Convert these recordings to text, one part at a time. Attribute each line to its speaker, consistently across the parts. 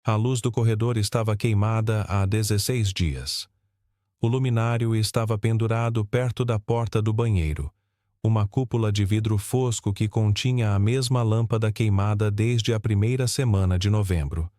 Speaker 1: A luz do corredor estava queimada há 16 dias. O luminário estava pendurado perto da porta do banheiro, uma cúpula de vidro fosco que continha a mesma lâmpada queimada desde a primeira semana de novembro.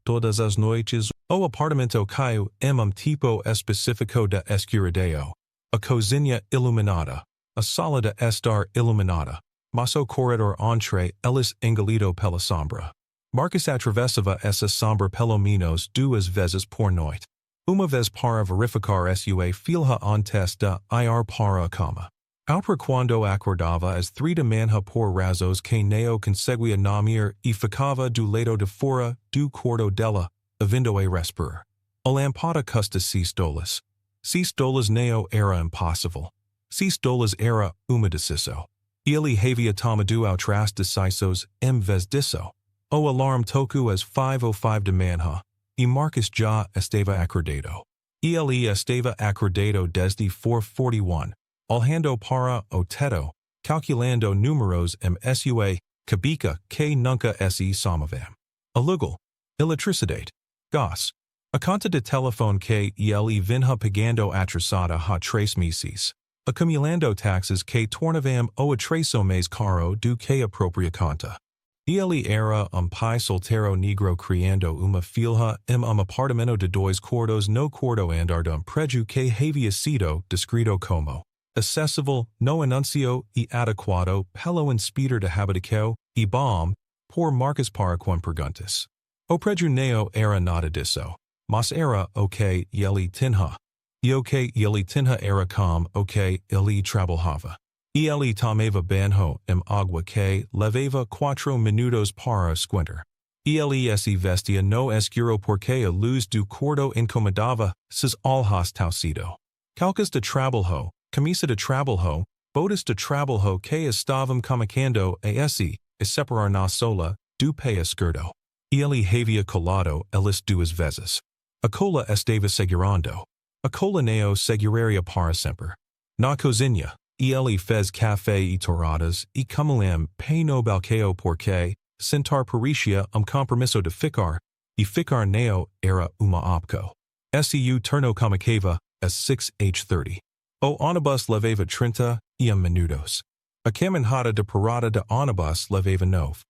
Speaker 1: Todas as noites, o apartamento caiu em tipo específico de escuridão. A cozinha iluminada, a sala de estar iluminada, mas o corredor entre eles engolido pela sombra. Marcus atravessava essa sombra pelo menos 2 vezes por noite. Uma vez para verificar sua filha antes de ir para a cama. Outra quando acordava às 3 da manhã por razões que não conseguia nomear e ficava do lado de fora do quarto dela, ouvindo a respirar. A lâmpada custa $6. $6 não era impossível. $6 era uma decisão. Ele havia tomado outras decisões em vez disso. O alarme tocou às 5:05 da manhã, e Marcus já estava acordado. Ele estava acordado desde 4:41, olhando para o teto, calculando números em sua cabeça que nunca se somavam. Aluguel, eletricidade, gás, a conta de telefone que ele vinha pagando atrasada há 3 meses, acumulando taxas que tornavam o atraso mais caro do que a própria conta. Ele era pai solteiro negro criando uma filha em apartamento de 2 quartos no quarto andar de prédio que havia sido descrito como acessível, no anuncio e adequado pelo inspector de habitação e bom por Marcus para com perguntas. O prédio não era nada disso, mas era o que ele tinha. E o que ele tinha era como o que ele trabalhava. Ele tomava banho em água que levava 4 minutos para esquentar. Ele se vestia no escuro porque a luz do quarto incomodava seus olhos taucido. Calcas de trabalho, camisa de trabalho, botas de trabalho que estavam começando a separar na sola do pé esquerdo. Ele havia colado elas 2 vezes. A cola estava segurando. A cola não seguraria para sempre. Na cozinha, ele fez café e torradas e como pé no balcão porque sentar parecia compromisso de ficar, e ficar não era uma opção. Su turno começava às 6:30. O ônibus levava 31 minutos. A caminhada de parada de ônibus levava 9.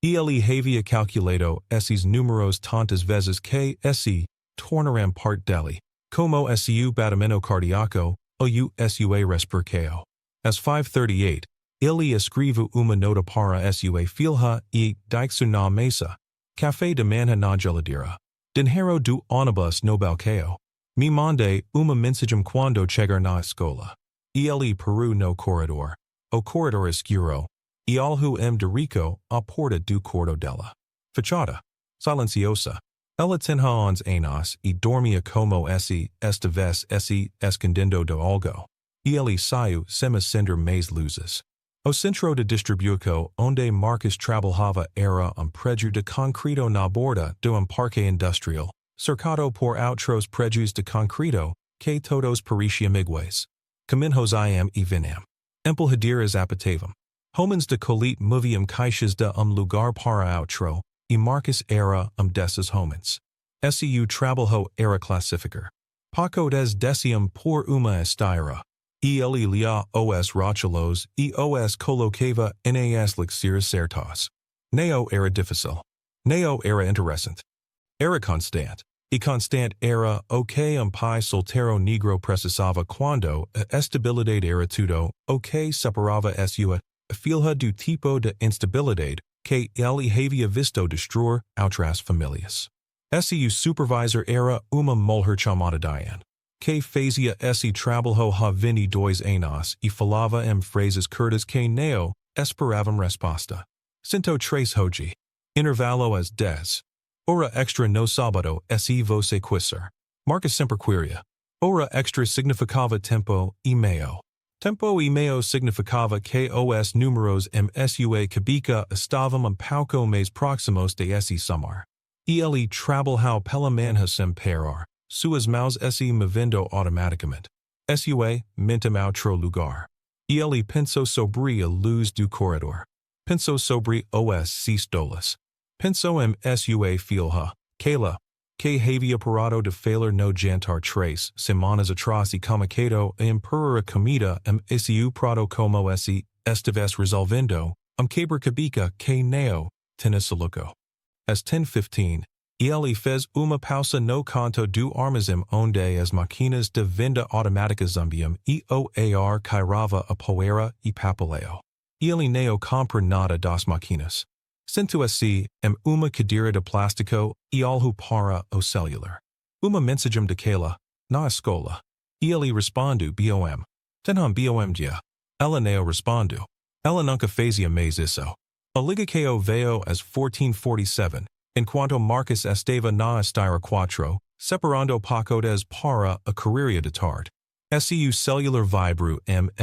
Speaker 1: Ele havia calculado esses números tantas vezes que se tornaram parte dele, como su batimento cardíaco ou sua respiração. Às 5:38, ele escreveu uma nota para sua filha e disse na mesa, café de manhã na geladeira, dinheiro do ônibus no balcão. Me mande uma mensagem quando chegar na escola. Ele parou no corredor. O corredor escuro. E algo dirico à porta do quarto dela. Fechada. Silenciosa. Ela tinha 11 anos e dormia como estivesse escondendo de algo. Ele saiu sem acender mais luzes. O centro de distribuição onde Marcus trabalhava era prédio de concreto na borda de parque industrial, cercado por outros prédios de concreto que todos pareciam iguais. Caminhos iam e vinham. Empilhadeiras apitavam. Homens de colite moviam caixas de lugar para outro, e Marcus era desses homens. Su trabalho era classificar. Paco deciam por uma esteira. Ele lia os rochelos e os colocava nas lixeiras certas. Neo era difícil. Neo era interessante. Era constante. E constante era o que pai solteiro negro precisava quando a estabilidade era tudo o que separava sua filha do tipo de instabilidade que ele havia visto destruir outras famílias. Su supervisor era uma mulher chamada Diane, que fazia esse trabalho há 22 anos e falava em frases curtas que não esperavam resposta. 103 hoje. Intervalo às 10. Hora extra no sábado se você quiser. Marcus sempre queria. Hora extra significava tempo e meio. Tempo e meio significava que os números em sua cabeça estavam pouco mais próximos de esse somar. Ele trabalhou pela manhã sem parar. Suas mãos se movendo automaticamente. Sua mente outro lugar. Ele pensou sobre a luz do corredor. Pensou sobre os $6. Pensou em sua filha, Kela, que havia parado de falar no jantar três semanas atrás e comunicado a impor a comida su prado como se estivesse resolvendo quebra cabeça que neo tinha Às 10:15, ele fez uma pausa no canto do armazém onde as máquinas de venda automática zumbiam e o ar cairava a poeira e papeleo. Ele não compra nada das máquinas. Sentou-se uma cadeira de plástico e olhou para o celular. Uma mensagem daquela, na escola. Ele respondeu bom. Tenham bom dia. Ela não respondeu. Ela nunca fazia mais isso. A liga que o veio às 14:47, enquanto Marcus estava na esteira 4, separando pacotes para a correria de tarde. Su celular vibro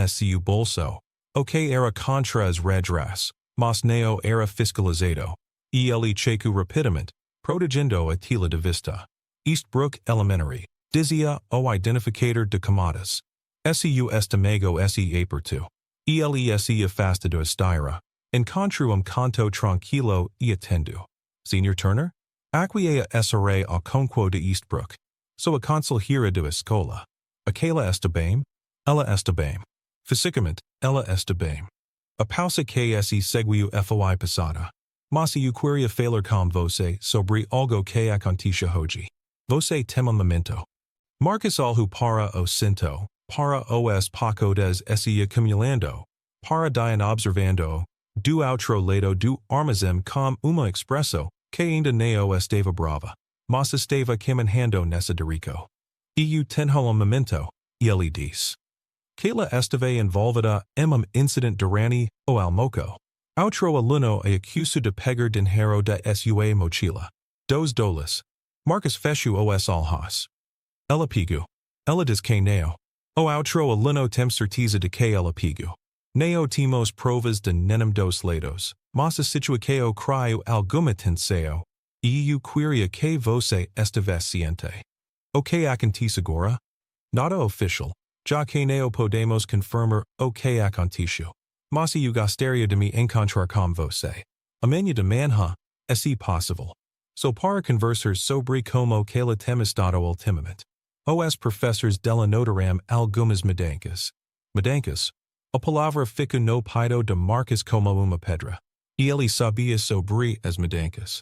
Speaker 1: su bolso. O que era contra as regras, mas não era fiscalizado. Ele checou rapidamente, protegendo a tela de vista. Eastbrook Elementary, dizia o identificador de camadas. Su estimego se aperto. Ele se afastado esteira. Encontro canto tranquilo e atendo. Senior Turner? Aquia SRA a conquo de Eastbrook. So a conselheira de escola. Aquela esta bem? Ela esta bem. Fisicamente, ela esta bem. A pausa que se seguiu foi passada. Mas eu queria falar com você sobre algo que acontece hoje. Você tem momento. Marcus olhou para o cinto, para os pacotes se acumulando, para dian observando, do outro lado do armazém com uma expresso, que ainda não estava brava, mas estava caminhando nessa dirico. Eu tenho momento, ele disse. Kela estava envolvida incident durante o almoço. Outro aluno é acusado de pegar dinheiro da sua mochila. $2. Marcus fechou os olhos. Ela pegou. Ela diz que não. O outro aluno tem certeza de que ela pegou. Não temos provas de nenhum dos lados, mas a situação crio alguma tensão, e eu queria que você estivesse ciente. O que acontece agora? Nada oficial, já que não podemos confirmar o que aconteceu. Mas eu gostaria de me encontrar com você. Amanhã de manhã, se possível. So para conversar sobre como que ela tem estado ultimamente. Os professores dela notaram algumas mudanças. Mudanças? A palavra fica no peito de Marcus como uma pedra. Ele sabia sobre as mudanças.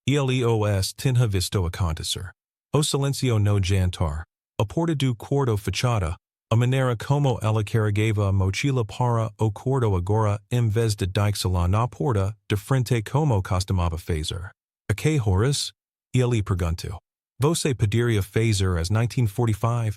Speaker 1: Ele os tinha visto acontecer. O silêncio no jantar. A porta do quarto fechada. A maneira como ela carregava a mochila para o quarto agora em vez de deixá-la na porta de frente como costumava fazer. A que horas? Ele perguntou. Você poderia fazer às 19:45?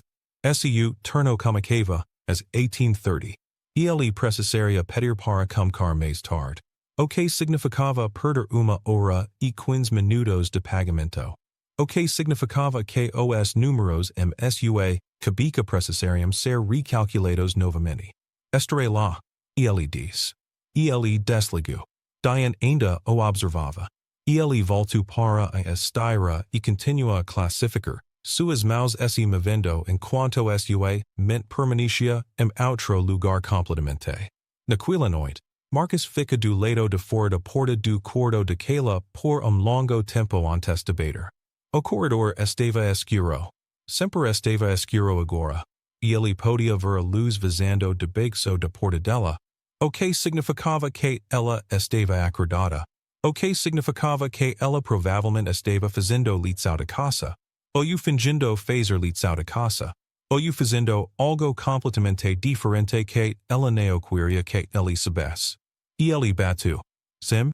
Speaker 1: Su turno comunicava às 18:30. Ele precisaria pedir para comunicar mais tarde. O que significava perder uma hora e 15 minutos de pagamento. O que significava que os números sua cabeça precisariam ser recalculados novamente. Estarei lá, ele disse. Ele desligou. Diane ainda o observava. Ele voltou para a esteira e continua a classificar suas mãos se movendo enquanto sua mente permanecia em outro lugar completamente. Naquela noite, Marcus fica do lado de fora da porta do quarto de Kela por longo tempo antes de bater. O corredor estava escuro. Sempre estava escuro agora. Ele podia ver a luz vazando debaixo da porta dela. O que significava que ela estava acordada. O que significava que ela provavelmente estava fazendo lição de casa. Ou fingindo fazer lição de casa. Ou fazendo algo completamente diferente que ela não queria que ele soubesse. Ele bateu. Sim?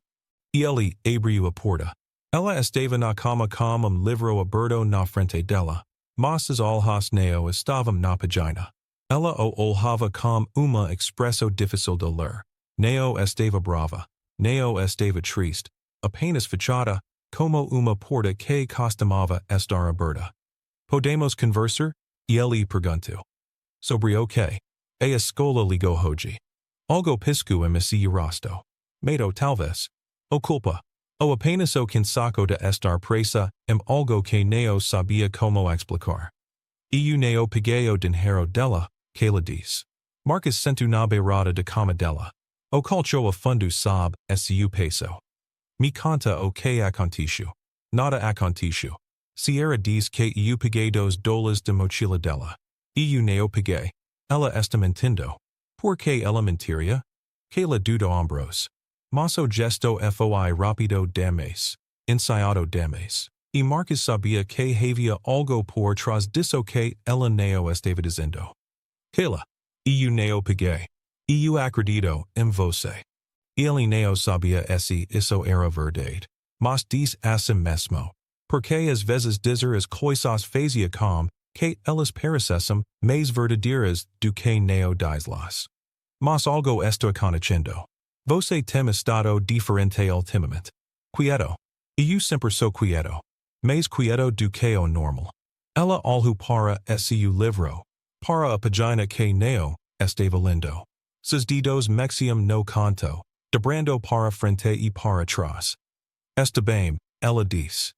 Speaker 1: Ele abriu a porta. Ela estava na cama com livro aberto na frente dela. Mas os olhos não estavam na página. Ela o olhava com uma expressão difícil de ler. Não estava brava. Não estava triste. Apenas fechada, como uma porta que costumava estar aberta. Podemos conversar? Ele perguntou. Sobre o que? A escola ligou hoje. Algo pisco se rosto. Medo talvez. O culpa. O apenas o cansaco de estar presa algo que não sabia como explicar. Eu não peguei o dinheiro dela, Kela disse. Marcus sentou na beirada de cama dela. O colchão a fundo sabe su peso. Me conta o que aconteceu. nada aconteció. Sierra diz que eu peguei dos dolas de mochila dela. Eu neo peguei. Ela está mentindo. Por que ela mentiria? Que ela dudou ombros. Maso gesto foi rápido demais. Ensaiado demais. E Marcus sabia que havia algo por trás disso que ela neo estava dizendo. Pela. Eu neo peguei. Eu acredito em você. Ele neo sabia se isso era verdade. Mas diz assim mesmo. Porque às vezes dizer as coisas fazia com que elas parecessem mais verdadeiras do que neo diz-las. Mas algo está acontecendo. Você tem estado diferente ultimamente. Quieto. Eu sempre sou quieto. Mais quieto do que o normal. Ela olhou para seu livro. Para a página que neo estava lendo. Seus dedos mexiam no canto, dobrando para frente e para trás. Está bem, ela disse.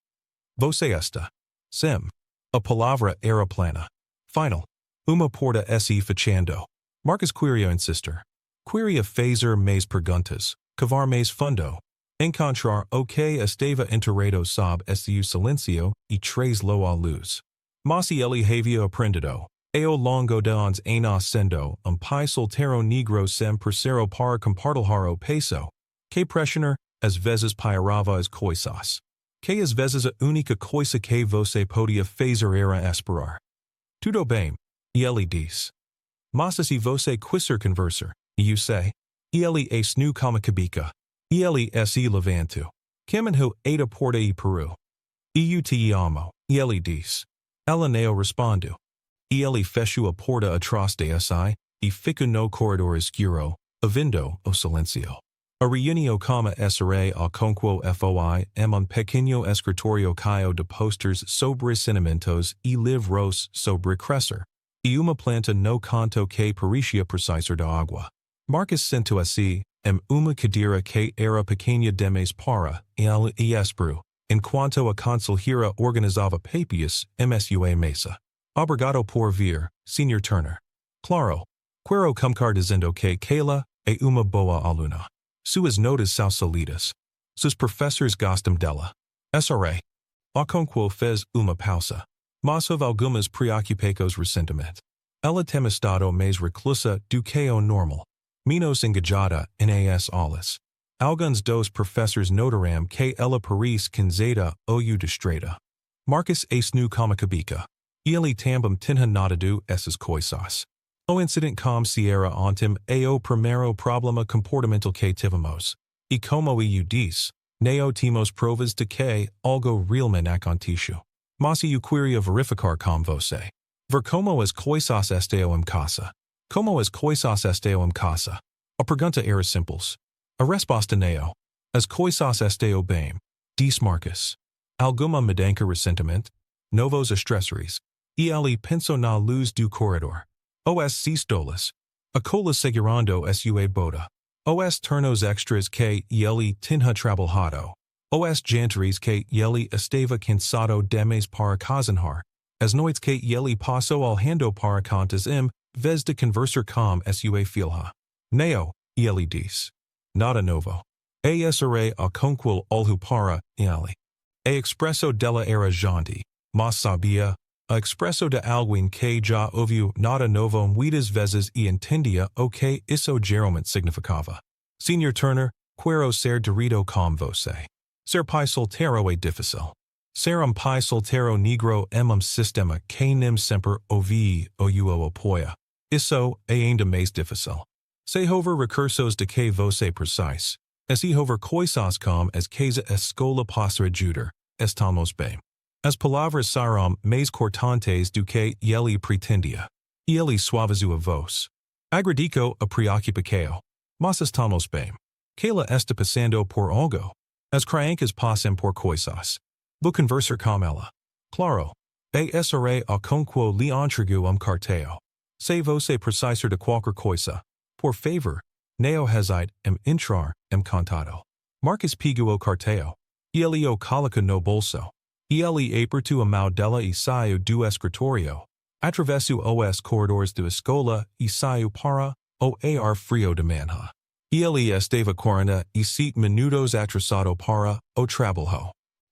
Speaker 1: Você está. Sim. A palavra era plana. Final. Uma porta se fechando. Marcus queria insistir. Queria fazer mais perguntas, cavar mais fundo. Encontrar o que estava enterrado sob seu silencio e trazer-lo à luz. Mas ele havia aprendido. Ao longo de anos sendo pai solteiro negro sem parceiro para compartilhar o peso. Que pressionar, às vezes pairava as coisas. Que às vezes a única coisa que você podia fazer era esperar. Tudo bem, ele disse. Mas se você quiser conversar, eu sei. Ele nu como cabica. Ele se levantou. Caminhou a porta e Peru. Eu te amo, ele disse. Ela neo respondeu. Ele fechou a porta atrás de si, e ficou no corredor escuro, ouvindo o silêncio. A reunião como será a conquo foi pequeno escritório caio de posters sobre sentimentos e livros sobre crescer. E uma planta no canto que parecia precisar de água. Marcus sentou-se uma cadeira que era pequena demais para ele e espero, enquanto a conselheira organizava papéis sua mesa. Obrigado por vir, Sr. Turner. Claro. Quero começar dizendo que ela é uma boa aluna. Suas notas são sólidas. Seus professores gostam dela. SRA. A conquo fez uma pausa. Mas houve algumas preocupações recentemente. Ela tem estado mais reclusa do que o normal. Menos engajada nas aulas. Alguns dos professores notaram que ela parece cansada ou distraída. Marcus nu como cabica. Ele também tinha notado essas coisas. O incidente com Sierra ontem é o primeiro problema comportamental que tivemos. E como eu disse, não temos provas de que algo realmente aconteceu. Mas eu queria verificar com você. Ver como as coisas estão em casa. Como as coisas estão em casa. A pergunta era simples. A resposta não. As coisas estão bem. Disse Marcus. Alguma mudança recentemente? Novos estressores. E ele pensou na luz do corredor. Os sistolas. A cola segurando sua boda. Os turnos extras que ele tinha trabalhado. Os jantares que ele estava cansado demais para cozinhar. As noites que ele passou olhando para contas vez de conversar com sua filha. Neo, ele disse. Nada novo. Será a conquil olho para ele. A expresso dela era janti, mas sabia. A expresso de alguém que já ouviu nada novo muitas vezes e entendia o que isso geralmente significava. Sr. Turner, quero ser direto com você. Ser pai solteiro é difícil. Ser pai solteiro negro é sistema que nem sempre ouvi ou o apoia. Isso é ainda mais difícil. Se houver recursos de que você precisa, se houver coisas como as que a escola possa ajudar, estamos bem. As palavras serão mais cortantes do que ele pretendia. Ele suavizou a voz. Agradico a preocupação. Mas estamos bem. Que ela está passando por algo. As crianças passam por coisas. Vou conversar com ela. Claro. Será a conquo lhe entrego cartão. Se você precisar de qualquer coisa. Por favor. Não hesite entrar contado. Marcus pegou o cartão. Ele o coloca no bolso. Ele apertou a mão dela e saiu do escritório. Atravessou os corredores da escola e saiu para o ar frio de manhã. Ele estava 45 minutos atrasado para o trabalho.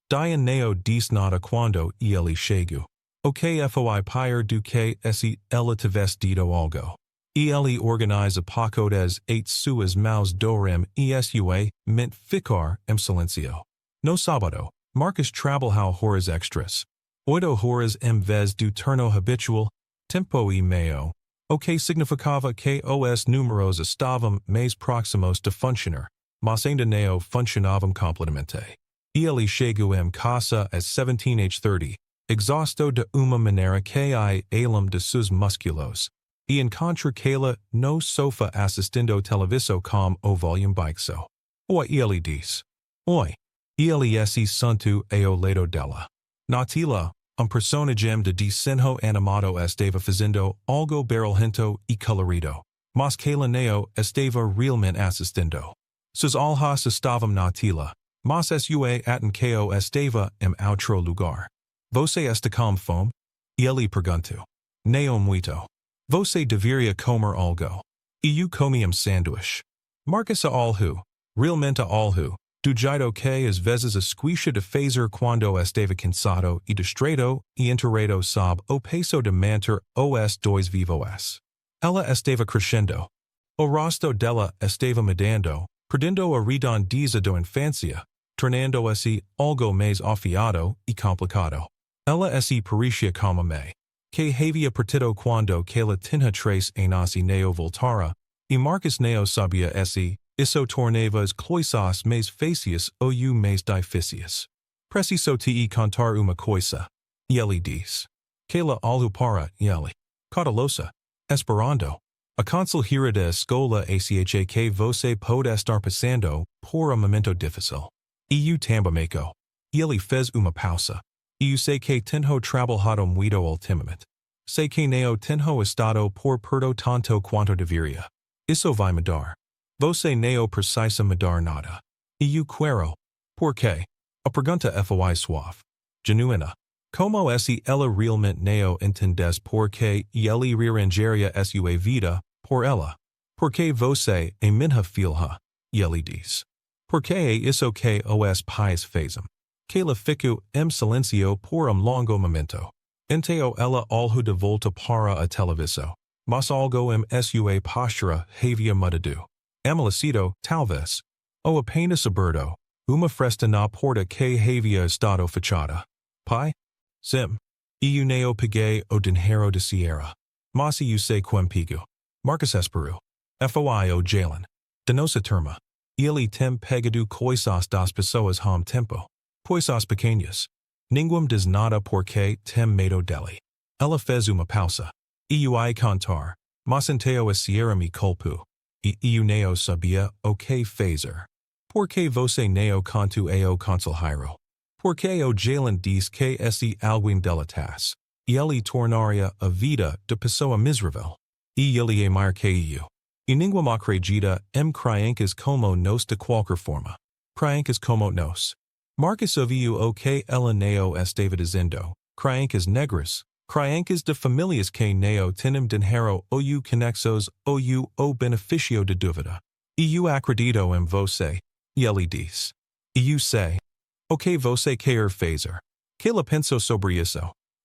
Speaker 1: Dian neo dis nada quando ele chego. Ok foi pyre do que esse ela tivesse dito algo. Ele organiza pacotes 8 suas maus dorem esua, ment ficar silencio. No sábado, Marcus trabalhou horas extras. 8 horas em vez do turno habitual, tempo e meio, o que significava que os números estavam mais próximos de funcionar, mas ainda não funcionavam completamente. Ele chegou em casa às 17h30, exausto de uma maneira que além de seus músculos, e encontra Kayla no sofá assistindo televisão com o volume baixo. Oi, ele diz. Oi. Ele esse santo ao lado dela. Natila, personagem de desenho animado estava fazendo algo barulhento e colorido, mas Kayla não estava realmente assistindo. Seus olhos estavam Natila, mas sua atenção estava em outro lugar. Você está com fome? Ele perguntou. Não muito. Você deveria comer algo. Eu comi sanduíche. Marcus algo, realmente algo, do jeito que às vezes esquecia de fazer quando estava cansado e distraído e enterrado sob o peso de manter os dois vivos. Ela estava crescendo. O rosto dela estava mudando, perdendo a redondeza da infância, tornando-se algo mais afiado e complicado. Ela se parecia como me, que havia partido quando Kayla tinha 3 anos e não voltara, e Marcus não sabia isso tornava as coisas mais fáceis ou mais difíceis. Preciso te contar uma coisa. Ele diz. Kayla olhou para ele. Cautelosa. Esperando. A conselheira da escola acha que você pode estar passando por momento difícil. Eu também. Ele fez uma pausa. Eu sei que tenho trabalhado muito ultimamente. Sei que não tenho estado por perto tanto quanto deveria. Isso vai mudar. Você não precisa mudar nada. Eu quero. Por quê? A pergunta foi suave. Genuína. Como ela realmente não entendes por que ele rearranjaria sua vida por ela? Porque você é minha filha, ele diz. Porque é isso que os pais fazem. Kayla ficou em silêncio por longo momento. Então ela olhou de volta para a televisão. Mas algo em sua postura havia mudado. Amalecido, talvez, ou apenas aberto, uma fresta na porta que havia estado fechada. Pai? Sim. Eu não peguei o dinheiro de Sierra. Mas eu sei contigo. Marcus esperou. Foi o Jalen. De nossa turma. Ele tem pegado coisas das pessoas há tempo. Coisas pequenas. Ninguém diz nada porque tem medo dele. Ela fez uma pausa. Eu ia contar, mas então a Sierra me culpou. E eu não sabia o que fazer. Por que você não contou ao conselheiro? Por que o Jalen diz que esse alguém delatas? Ele tornaria a vida de pessoa miserável. E ele é maior que eu. E ninguém acredita em crianças como nós de qualquer forma. Crianças como nós. Marcus ouviu o que ela não estava dizendo. Crianças negras. Crianças de famílias que não têm dinheiro ou conexos ou o benefício de dúvida. E eu acredito em você. Ele diz. E eu sei. O que você quer fazer? Kayla pensou sobre isso.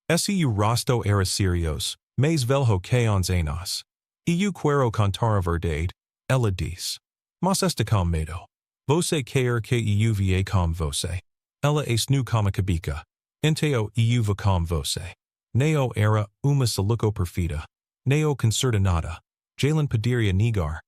Speaker 1: Esse rosto era serioso, mas velho que uns anos. E eu quero contar a verdade. Ela diz. Mas está com medo. Você quer que eu vá com você? Ela nu como cabica. Então eu vou com você. Neo era uma soluco perfida. Neo concerta nada. Jalen poderia negar.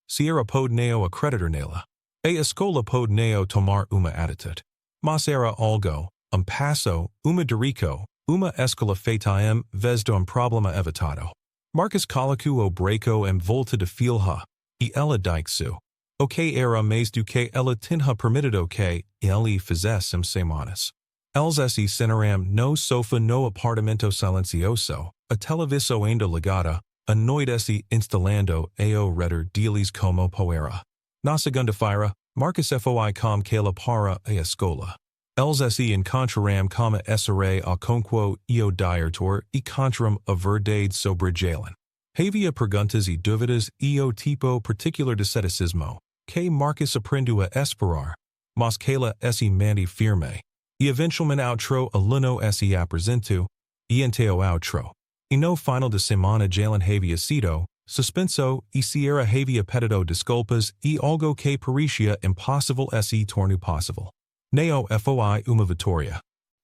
Speaker 1: Sierra pode neo acreditar nela. A escola pode neo tomar uma atitude. Mas era algo, passo, uma dirico, uma escola feita em vez de problema evitado. Marcus colocou o breco em volta de filha, e ela disse. O que era mais do que ela tinha permitido que ele fizesse semanas. Eles se sentaram no sofá no apartamento silencioso, a televisão ainda ligada, a noite se instalando ao redor deles como poeira. Na segunda-feira, Marcus foi com Kayla para a escola. Eles se encontraram como SRA a conquo e o diretor e contaram a verdade sobre Jalen. Havia perguntas e dúvidas e o tipo particular de ceticismo, que Marcus aprendeu a esperar, mas Kayla se manti firme. E eventualmente outro aluno se apresento, e enteo outro. E no final de semana Jalen havia sido, suspenso, e Sierra havia pedido desculpas, e algo que parecia impossível se tornou possível. Neo foi uma vitória.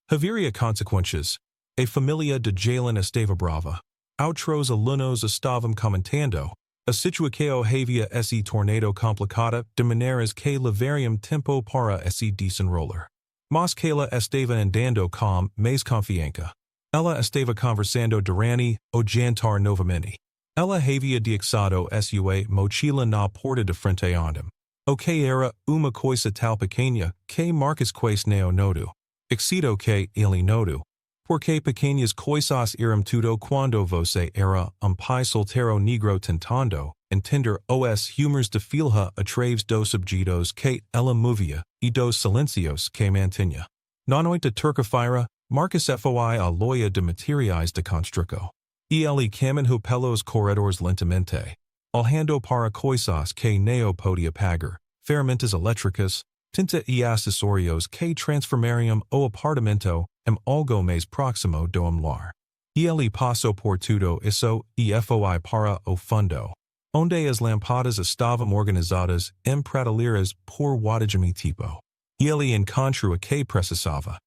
Speaker 1: Haveria consequências. A família de Jalen estava brava. Outros alunos estavam comentando. A situação havia se tornado complicada de maneiras que levariam tempo para se desenrolar. Mas que ela estava andando com mais confiança. Ela estava conversando durante o jantar novamente. Ela havia deixado sua mochila na porta de frente a andam. O que era uma coisa tal pequena que Marcus quase não notou. Excito que ele notou. Porque pequenas coisas eram tudo quando você era pai solteiro negro tentando entender os humores de filha através dos objetos que ela movia e dos silencios que mantinha. Na noite de terça-feira, Marcus foi a loja de materiais de construção. E ele caminhou pelos corredores lentamente, olhando para coisas que não podia pagar, ferramentas elétricas, tinta e acessórios que transformariam o apartamento em algo mais próximo do lar. E ele passou por tudo isso e foi para o fundo, onde as lâmpadas estavam organizadas em prateleiras por wattage tipo. E ele encontrou a que precisava.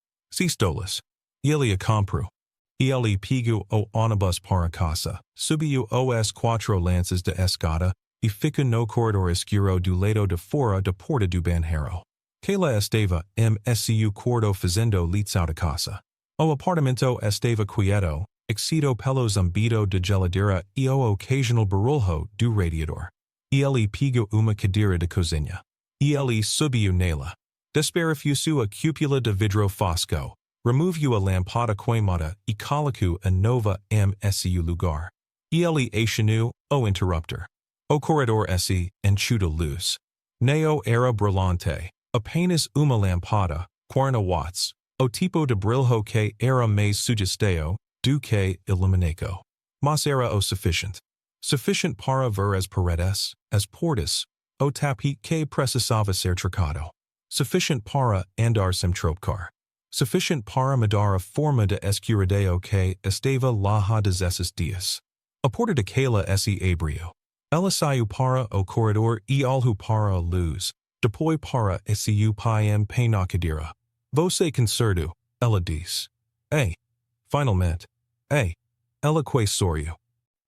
Speaker 1: Todas. E ele a comprou. E ele pegou o ônibus para casa, subiu os quatro lances de escada e ficou no corredor escuro do lado de fora da porta do banheiro. Que ela estava su quarto fazendo lição de casa. O apartamento estava quieto, excito pelo zumbido de geladeira e o occasional barulho do radiador. E ele pegou uma cadeira de cozinha. E ele subiu nela. Desperafusou a cúpula de vidro fosco, removeu a lâmpada queimada e colocou a nova su lugar. E ele acionou o interruptor. O corredor se encheu de luz. Neo era brilhante. Apenas uma lâmpada, 40 watts, o tipo de brilho que era mais sugestão do que iluminaco. Mas era o suficiente. Suficiente para ver as paredes, as portas, o tapete que precisava ser trocado. Suficiente para andar sem trocar. Suficiente para mudar a forma de escuridão que estava lá há 16 dias. A porta de Kayla se abriu. Ela saiu para o corredor e olhou para a luz. Depois para su pai na cadeira. Você concerto, ela disse. Finalmente. Ela quase sorriu.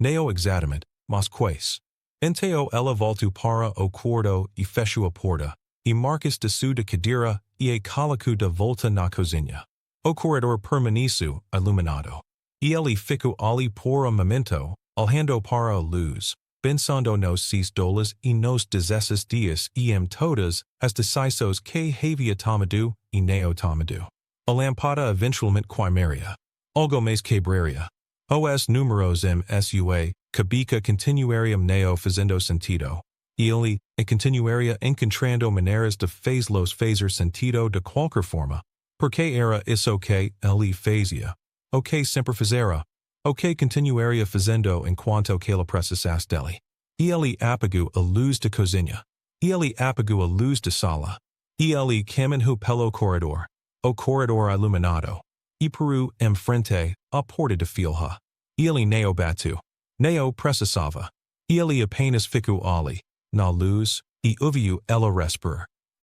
Speaker 1: Não exatamente, mas quase. Então ela voltou para o quarto e fechou a porta, e Marcus desceu da cadeira e a colocou de volta na cozinha. O corredor permaneceu iluminado. E ele ficou ali por um momento, olhando para a luz, pensando nos 6 dólares e nos 16 dias e todas as decisões que havia tomado e não tomado. A lâmpada eventualmente queimaria. Algo mais quebraria. Os números sua cabeça continuariam não fazendo sentido. E ele continuaria encontrando maneiras de fazê-los fazer sentido de qualquer forma, porque era isso que ele fazia. O que sempre fazera. O que continuaria fazendo enquanto que ela precisasse dele. E ele apagou a luz de cozinha. E ele apagou a luz de sala. E ele caminhou pelo corredor. O corredor iluminado. E parou em frente à porta de filha. E ele não bateu. Não precisava. E ele apenas ficou ali, na luz, e ouviu ela respirar.